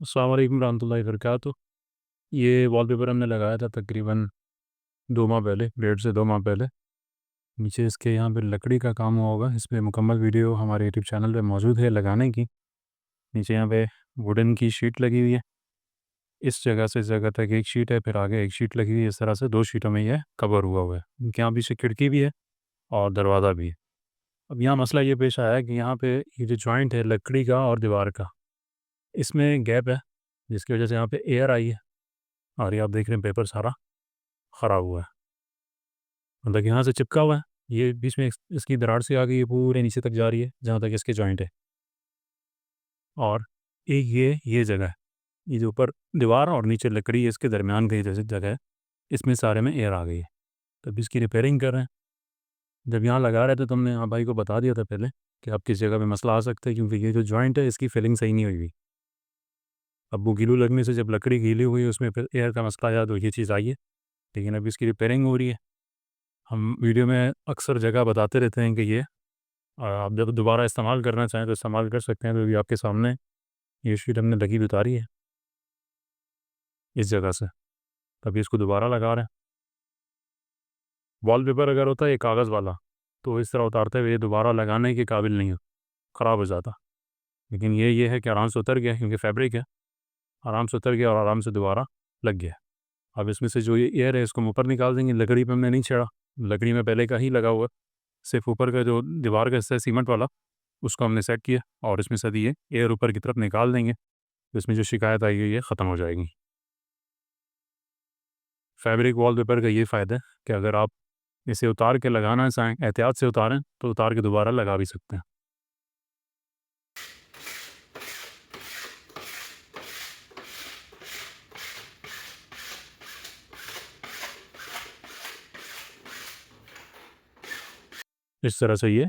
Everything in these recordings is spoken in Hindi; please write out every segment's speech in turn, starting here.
अस्सलाम वालेकुम रहमतुल्लाहि व बरकातुहू। ये वॉलपेपर हमने लगाया था तकरीबन 2 माह पहले, 1.5 से 2 माह पहले। नीचे इसके यहाँ पे लकड़ी का काम हुआ होगा। इस पे मुकम्मल वीडियो हमारे यूट्यूब चैनल पे मौजूद है लगाने की। नीचे यहाँ पे वुडन की शीट लगी हुई है। इस जगह से इस जगह तक एक शीट है, फिर आगे एक शीट लगी हुई है। इस तरह से 2 शीटों में ये कवर हुआ है। इनके यहाँ पीछे खिड़की भी है और दरवाज़ा भी है। अब यहाँ मसला ये पेश आया है कि यहाँ पे ये जो जॉइंट है लकड़ी का और दीवार का, इसमें गैप है, जिसकी वजह से यहाँ पे एयर आई है और ये आप देख रहे हैं पेपर सारा ख़राब हुआ है। मतलब यहाँ से चिपका हुआ है, ये बीच में इसकी दरार से आ गई, ये पूरे नीचे तक जा रही है जहाँ तक इसके जॉइंट है। और एक ये जगह है, ये जो ऊपर दीवार और नीचे लकड़ी है, इसके दरमियान की जैसे जगह है, इसमें सारे में एयर आ गई है। तो अभी इसकी रिपेयरिंग कर रहे हैं। जब यहाँ लगा रहे थे तो हमने भाई को बता दिया था पहले कि आप किस जगह पे मसला आ सकता है, क्योंकि ये जो जॉइंट है इसकी फिलिंग सही नहीं हुई हुई। अब वो गीलू लगने से जब लकड़ी गीली हुई उसमें फिर एयर का मसला आया, तो ये चीज़ आई है। लेकिन अभी इसकी रिपेयरिंग हो रही है। हम वीडियो में अक्सर जगह बताते रहते हैं कि ये आप जब दोबारा इस्तेमाल करना चाहें तो इस्तेमाल कर सकते हैं। तो अभी आपके सामने ये शीट हमने लगी हुई उतारी है इस जगह से, अभी इसको दोबारा लगा रहे हैं। वॉलपेपर अगर होता है ये कागज़ वाला, तो इस तरह उतारते हुए ये दोबारा लगाने के काबिल नहीं हो, ख़राब हो जाता। लेकिन ये है कि आराम से उतर गया, क्योंकि फैब्रिक है, आराम से उतर गया और आराम से दोबारा लग गया। अब इसमें से जो ये एयर है इसको हम ऊपर निकाल देंगे। लकड़ी पे हमने नहीं छेड़ा, लकड़ी में पहले का ही लगा हुआ है। सिर्फ ऊपर का जो दीवार का हिस्सा है सीमेंट वाला, उसको हमने सेट किया और इसमें से ये एयर ऊपर की तरफ निकाल देंगे, तो इसमें जो शिकायत आई है ये ख़त्म हो जाएगी। फैब्रिक वॉलपेपर का ये फ़ायदा है कि अगर आप इसे उतार के लगाना चाहें, एहतियात से उतारें, तो उतार के दोबारा लगा भी सकते हैं। इस तरह से ये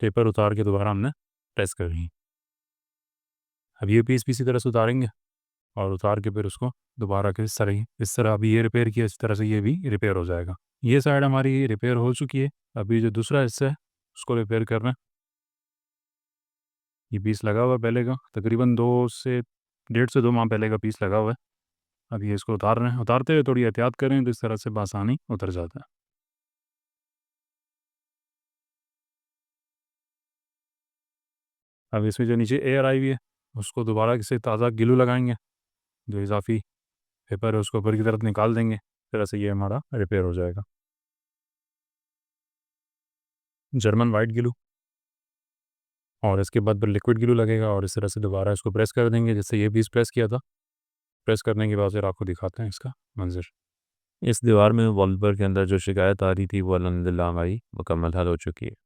पेपर उतार के दोबारा हमने प्रेस कर ली। अब ये पीस भी इसी तरह से उतारेंगे और उतार के फिर उसको दोबारा के इस तरह अभी ये रिपेयर किया, इस तरह से ये भी रिपेयर हो जाएगा। ये साइड हमारी रिपेयर हो चुकी है। अभी जो दूसरा हिस्सा है उसको रिपेयर करना है। ये पीस लगा हुआ है पहले का, तकरीबन 1.5 से 2 माह पहले का पीस लगा हुआ है। अब ये इसको उतार रहे हैं। उतारते हुए थोड़ी एहतियात करें तो इस तरह से बआसानी उतर जाता है। अब इसमें जो नीचे एयर आई हुई है उसको दोबारा से ताज़ा ग्लू लगाएंगे, जो इजाफी पेपर है उसको ऊपर की तरफ निकाल देंगे। इस तरह से ये हमारा रिपेयर हो जाएगा। जर्मन वाइट ग्लू, और इसके बाद फिर लिक्विड ग्लू लगेगा और इस तरह से दोबारा इसको प्रेस कर देंगे, जैसे ये पीस प्रेस किया था। प्रेस करने के बाद फिर आपको दिखाते हैं इसका मंजर। इस दीवार में वॉलपेपर के अंदर जो शिकायत आ रही थी वो अल्हम्दुलिल्लाह हमारी मुकम्मल हल हो चुकी है।